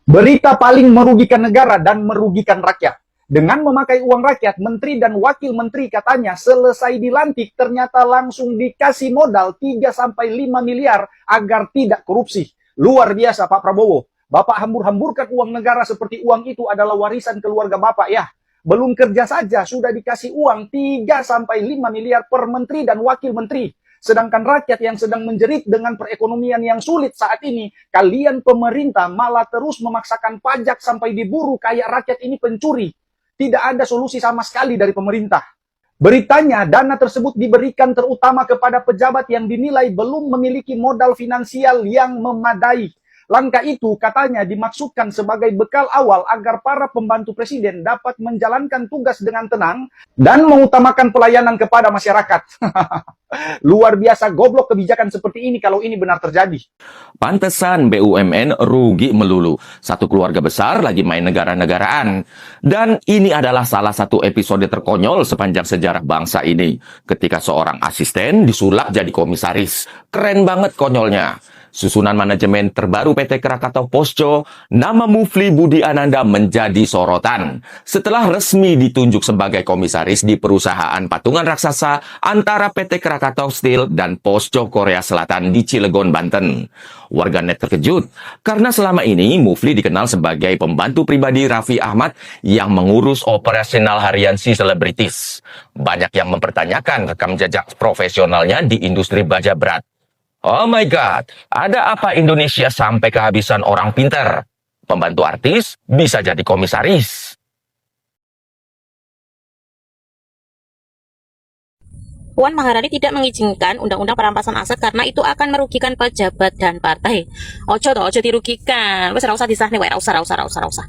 Berita paling merugikan negara dan merugikan rakyat. Dengan memakai uang rakyat, menteri dan wakil menteri katanya selesai dilantik ternyata langsung dikasih modal 3-5 miliar agar tidak korupsi. Luar biasa Pak Prabowo. Bapak hambur-hamburkan uang negara seperti uang itu adalah warisan keluarga Bapak ya. Belum kerja saja sudah dikasih uang 3-5 miliar per menteri dan wakil menteri. Sedangkan rakyat yang sedang menjerit dengan perekonomian yang sulit saat ini, kalian pemerintah malah terus memaksakan pajak sampai diburu kayak rakyat ini pencuri. Tidak ada solusi sama sekali dari pemerintah. Beritanya, dana tersebut diberikan terutama kepada pejabat yang dinilai belum memiliki modal finansial yang memadai. Langkah itu katanya dimaksudkan sebagai bekal awal agar para pembantu presiden dapat menjalankan tugas dengan tenang dan mengutamakan pelayanan kepada masyarakat. Luar biasa goblok kebijakan seperti ini kalau ini benar terjadi. Pantesan BUMN rugi melulu. Satu keluarga besar lagi main negara-negaraan. Dan ini adalah salah satu episode terkonyol sepanjang sejarah bangsa ini. Ketika seorang asisten disulap jadi komisaris. Keren banget konyolnya. Susunan manajemen terbaru PT Krakatau Posco, nama Mufli Budi Ananda menjadi sorotan. Setelah resmi ditunjuk sebagai komisaris di perusahaan patungan raksasa antara PT Krakatau Steel dan Posco Korea Selatan di Cilegon, Banten. Warganet terkejut, karena selama ini Mufli dikenal sebagai pembantu pribadi Raffi Ahmad yang mengurus operasional harian si selebritis. Banyak yang mempertanyakan rekam jejak profesionalnya di industri baja berat. Oh my God, ada apa Indonesia sampai kehabisan orang pintar? Pembantu artis bisa jadi komisaris. Puan Maharani tidak mengizinkan undang-undang perampasan aset karena itu akan merugikan pejabat dan partai. Ojo dirugikan. Wes ora usah disahne wae, ora usah.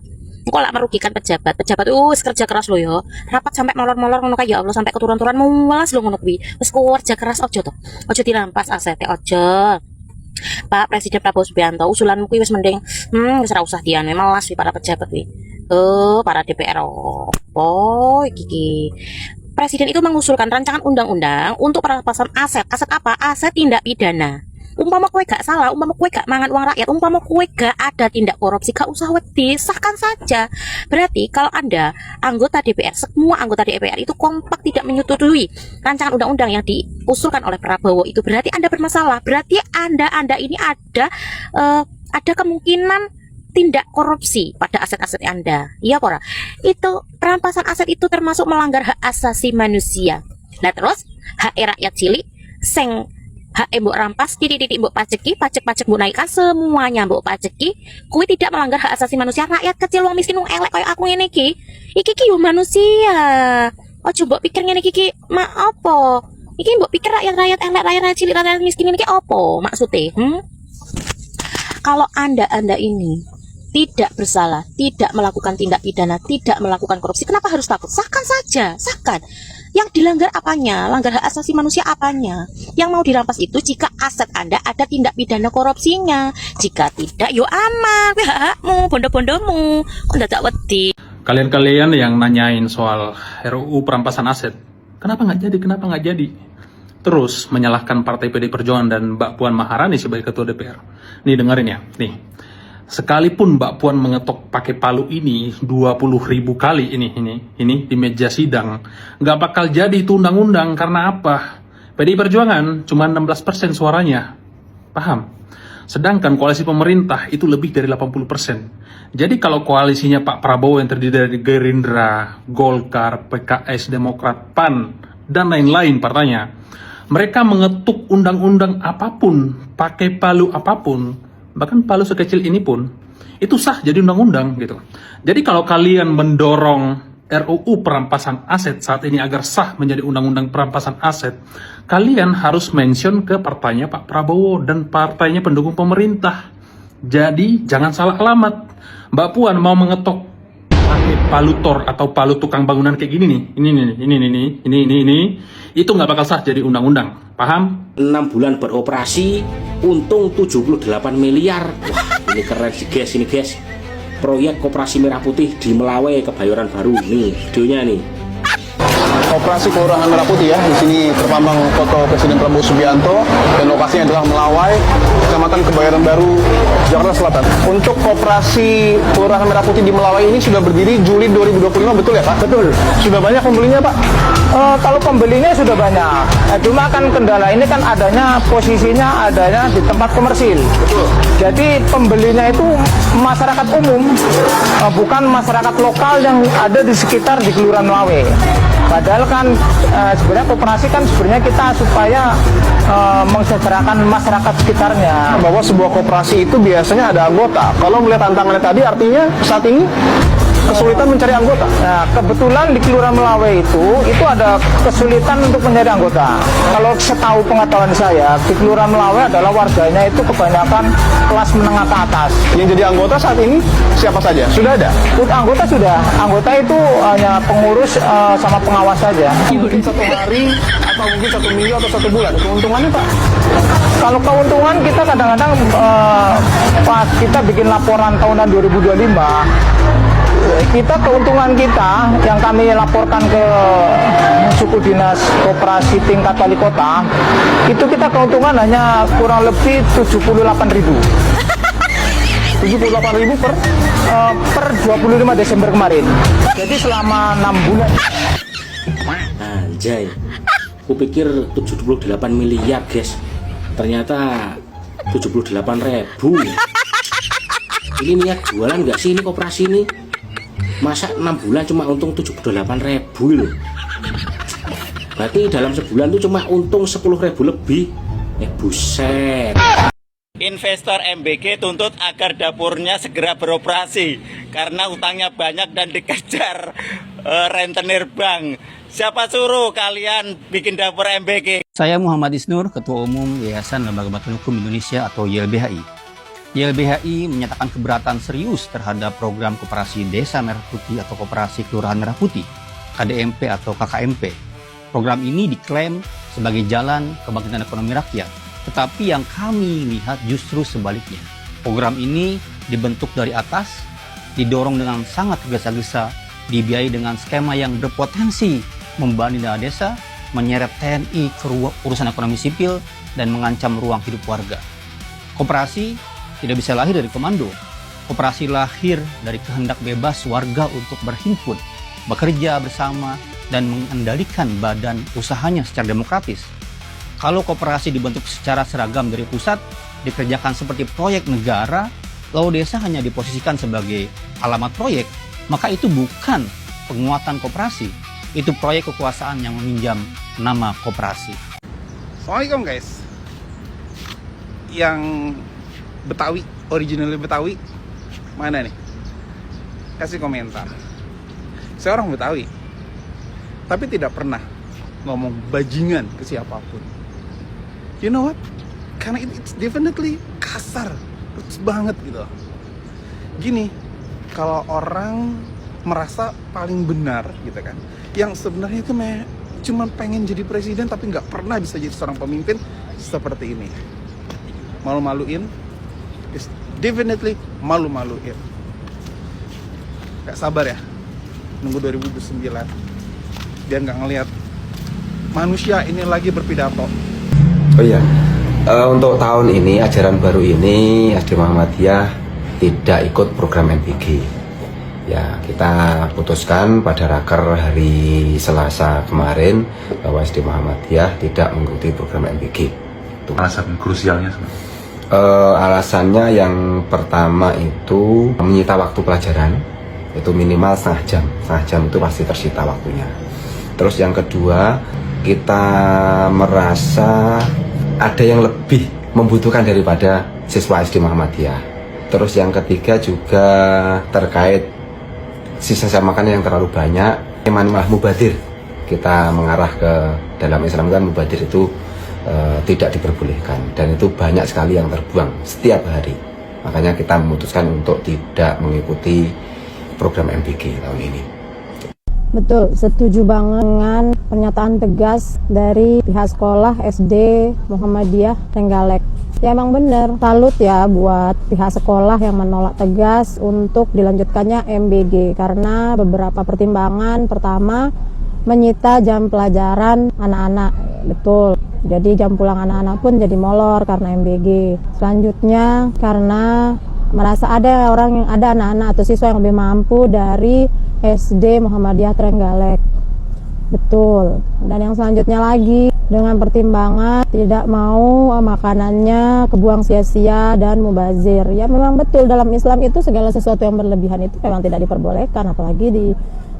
Kok lah merugikan pejabat kerja keras lo yo, rapat sampai molor-molor ngono kae ya Allah, sampai keturun-turun mulas lo ngono kuwi. Wis kerja keras ojo dirampas asete ojo. Pak Presiden Prabowo Subianto, usulanmu kuwi wis mending wis ora usah diane melas para pejabat kuwi. Para DPR oh iki. Presiden itu mengusulkan rancangan undang-undang untuk perampasan aset. Aset apa? Aset tindak pidana. Umpama kue gak salah, umpama kue gak mangan uang rakyat, umpama kue gak ada tindak korupsi, gak usah wedi, sahkan saja. Berarti kalau Anda anggota DPR, semua anggota DPR itu kompak tidak menyetujui rancangan undang-undang yang diusulkan oleh Prabowo itu, berarti Anda bermasalah. Berarti Anda ini ada kemungkinan tindak korupsi pada aset-aset Anda. Iya pora. Itu perampasan aset itu termasuk melanggar hak asasi manusia. Nah terus hak rakyat cilik seng hak mbok rampas, titik mbok pajeki, pajak mbok naikkan, semuanya mbok pajeki, kuwi tidak melanggar hak asasi manusia. Rakyat kecil wong miskin wong elek kayak aku ngene iki yo manusia. Ojo mbok pikir ngene iki mak apa? Iki mbok pikir rakyat elek, rakyat cilik, rakyat miskin ini apa maksudnya? Kalau Anda ini tidak bersalah, tidak melakukan tindak pidana, tidak melakukan korupsi, kenapa harus takut? Sahkan saja, sahkan. Yang dilanggar apanya? Langgar hak asasi manusia apanya? Yang mau dirampas itu jika aset Anda ada tindak pidana korupsinya. Jika tidak, yo aman, hakmu, bondo-bondomu. Kok ndak wedi? Kalian-kalian yang nanyain soal RUU perampasan aset, kenapa nggak jadi? Terus menyalahkan Partai PD Perjuangan dan Mbak Puan Maharani sebagai Ketua DPR. Nih dengerin ya, nih. Sekalipun Mbak Puan mengetok pakai palu ini 20.000 kali ini di meja sidang, nggak bakal jadi itu undang-undang. Karena apa? PDI Perjuangan cuma 16% suaranya, paham? Sedangkan koalisi pemerintah itu lebih dari 80%. Jadi kalau koalisinya Pak Prabowo yang terdiri dari Gerindra, Golkar, PKS, Demokrat, PAN, dan lain-lain partainya, mereka mengetuk undang-undang apapun, pakai palu apapun, bahkan palu sekecil ini pun itu sah jadi undang-undang gitu. Jadi kalau kalian mendorong RUU perampasan aset saat ini agar sah menjadi undang-undang perampasan aset, kalian harus mention ke partainya Pak Prabowo dan partainya pendukung pemerintah. Jadi jangan salah alamat. Mbak Puan mau mengetok pakai palu tor atau palu tukang bangunan kayak gini nih, ini itu nggak bakal sah jadi undang-undang. Paham? 6 bulan beroperasi, untung 78 miliar. Wah, ini keren sih guys, ini guys. Proyek Koperasi Merah Putih di Melawai, Kebayoran Baru. Nih videonya nih. Koperasi Kelurahan Merah Putih ya. Di sini terpampang foto Presiden Prabowo Subianto dan lokasinya adalah Melawai, Kecamatan Kebayoran Baru, Jakarta Selatan. Untuk Koperasi Kelurahan Merah Putih di Melawai ini sudah berdiri Juli 2025, betul ya Pak? Betul. Sudah banyak pembelinya Pak? Kalau pembelinya sudah banyak, cuma kan kendala ini kan adanya posisinya adanya di tempat komersil. Betul. Jadi pembelinya itu masyarakat umum, bukan masyarakat lokal yang ada di sekitar di Kelurahan Melawai. Padahal kan sebenarnya koperasi kan sebenarnya kita supaya mensejahterakan masyarakat sekitarnya. Bahwa sebuah koperasi itu biasanya ada anggota. Kalau melihat tantangannya tadi, artinya saat ini kesulitan mencari anggota. Nah, kebetulan di Kelurahan Melawai itu ada kesulitan untuk mencari anggota. Kalau setahu pengetahuan saya, di Kelurahan Melawai adalah warganya itu kebanyakan kelas menengah ke atas. Yang jadi anggota saat ini siapa saja? Sudah ada? Anggota sudah. Anggota itu hanya pengurus sama pengawas saja. Mungkin 1 hari atau mungkin 1 minggu atau 1 bulan. Keuntungannya Pak? Kalau keuntungan kita kadang-kadang pas kita bikin laporan tahunan 2025, kita keuntungan kita yang kami laporkan ke suku dinas koperasi tingkat wali kota, itu kita keuntungan hanya kurang lebih 78.000. 78.000 per 25 Desember kemarin. Jadi selama 6 bulan. Anjay, kupikir 78 miliar guys, ternyata 78.000. Ini niat jualan nggak sih ini koperasi ini? Masa 6 bulan cuma untung 78.000 loh. Berarti dalam sebulan tuh cuma untung 10.000 lebih. Buset. Investor MBG tuntut agar dapurnya segera beroperasi karena utangnya banyak dan dikejar rentenir bank. Siapa suruh kalian bikin dapur MBG? Saya Muhammad Isnur, Ketua Umum Yayasan Lembaga Bantuan Hukum Indonesia atau YLBHI. YLBHI menyatakan keberatan serius terhadap program Koperasi Desa Merah Putih atau Koperasi Kelurahan Merah Putih, KDMP atau KKMP. Program ini diklaim sebagai jalan kebangkitan ekonomi rakyat, tetapi yang kami lihat justru sebaliknya. Program ini dibentuk dari atas, didorong dengan sangat tergesa-gesa, dibiayai dengan skema yang berpotensi membebani dana desa, menyeret TNI ke urusan ekonomi sipil, dan mengancam ruang hidup warga. Koperasi tidak bisa lahir dari komando. Koperasi lahir dari kehendak bebas warga untuk berhimpun, bekerja bersama, dan mengendalikan badan usahanya secara demokratis. Kalau koperasi dibentuk secara seragam dari pusat, dikerjakan seperti proyek negara, lalu desa hanya diposisikan sebagai alamat proyek, maka itu bukan penguatan koperasi. Itu proyek kekuasaan yang meminjam nama koperasi. Assalamualaikum guys. Yang Betawi, originally Betawi, mana nih? Kasih komentar. Saya orang Betawi, tapi tidak pernah ngomong bajingan ke siapapun. You know what? Karena it's definitely kasar, terus banget gitu. Gini, kalau orang merasa paling benar gitu kan, yang sebenarnya itu cuma pengen jadi presiden tapi nggak pernah bisa jadi seorang pemimpin seperti ini. Malu-maluin, is definitely malu-maluin. Gak sabar ya, nunggu 2009 biar nggak ngelihat manusia ini lagi berpidato. Oh iya, untuk tahun ini, ajaran baru ini, SD Muhammadiyah tidak ikut program MBG. Ya, kita putuskan pada raker hari Selasa kemarin bahwa SD Muhammadiyah tidak mengikuti program MBG. Alasan krusialnya sebenarnya? Alasannya yang pertama itu menyita waktu pelajaran, itu minimal setengah jam itu pasti tersita waktunya. Terus yang kedua, kita merasa ada yang lebih membutuhkan daripada siswa SD Muhammadiyah. Terus yang ketiga juga terkait sisa makanan yang terlalu banyak, malah mubadir. Kita mengarah ke dalam Islam kan mubadir itu tidak diperbolehkan, dan itu banyak sekali yang terbuang setiap hari. Makanya kita memutuskan untuk tidak mengikuti program MBG tahun ini. Betul, setuju banget dengan pernyataan tegas dari pihak sekolah SD Muhammadiyah Trenggalek. Ya emang bener, salut ya buat pihak sekolah yang menolak tegas untuk dilanjutkannya MBG karena beberapa pertimbangan. Pertama, menyita jam pelajaran anak-anak. Betul. Jadi jam pulang anak-anak pun jadi molor karena MBG. Selanjutnya karena merasa ada anak-anak atau siswa yang lebih mampu dari SD Muhammadiyah Trenggalek. Betul. Dan yang selanjutnya lagi dengan pertimbangan tidak mau makanannya kebuang sia-sia dan mubazir. Ya memang betul, dalam Islam itu segala sesuatu yang berlebihan itu memang tidak diperbolehkan, apalagi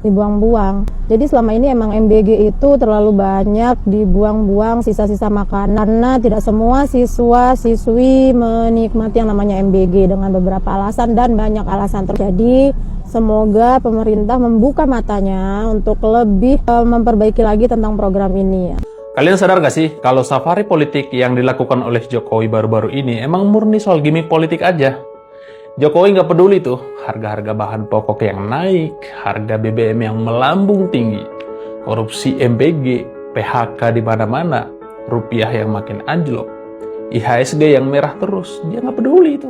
dibuang-buang. Jadi selama ini emang MBG itu terlalu banyak dibuang-buang sisa-sisa makanan karena tidak semua siswa-siswi menikmati yang namanya MBG dengan beberapa alasan dan banyak alasan terjadi. Semoga pemerintah membuka matanya untuk lebih memperbaiki lagi tentang program ini. Kalian sadar gak sih kalau safari politik yang dilakukan oleh Jokowi baru-baru ini emang murni soal gimmick politik aja? Jokowi nggak peduli tuh harga-harga bahan pokok yang naik, harga BBM yang melambung tinggi, korupsi MBG, PHK di mana-mana, rupiah yang makin anjlok, IHSG yang merah terus. Dia nggak peduli itu.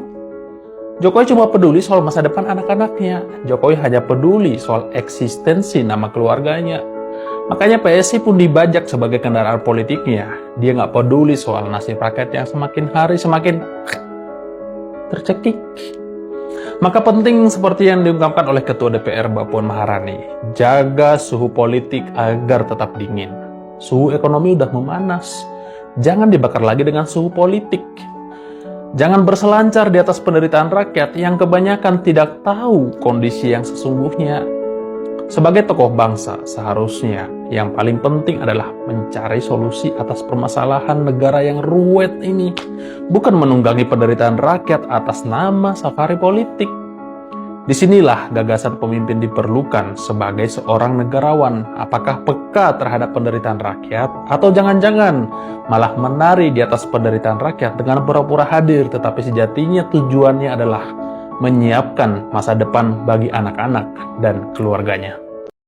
Jokowi cuma peduli soal masa depan anak-anaknya. Jokowi hanya peduli soal eksistensi nama keluarganya. Makanya PSI pun dibajak sebagai kendaraan politiknya. Dia nggak peduli soal nasib rakyat yang semakin hari semakin tercekik. Maka penting seperti yang diungkapkan oleh Ketua DPR Mbak Puan Maharani, jaga suhu politik agar tetap dingin. Suhu ekonomi udah memanas. Jangan dibakar lagi dengan suhu politik. Jangan berselancar di atas penderitaan rakyat yang kebanyakan tidak tahu kondisi yang sesungguhnya. Sebagai tokoh bangsa, seharusnya yang paling penting adalah mencari solusi atas permasalahan negara yang ruwet ini, bukan menunggangi penderitaan rakyat atas nama safari politik. Disinilah gagasan pemimpin diperlukan sebagai seorang negarawan. Apakah peka terhadap penderitaan rakyat, atau jangan-jangan malah menari di atas penderitaan rakyat dengan pura-pura hadir, tetapi sejatinya tujuannya adalah menyiapkan masa depan bagi anak-anak dan keluarganya.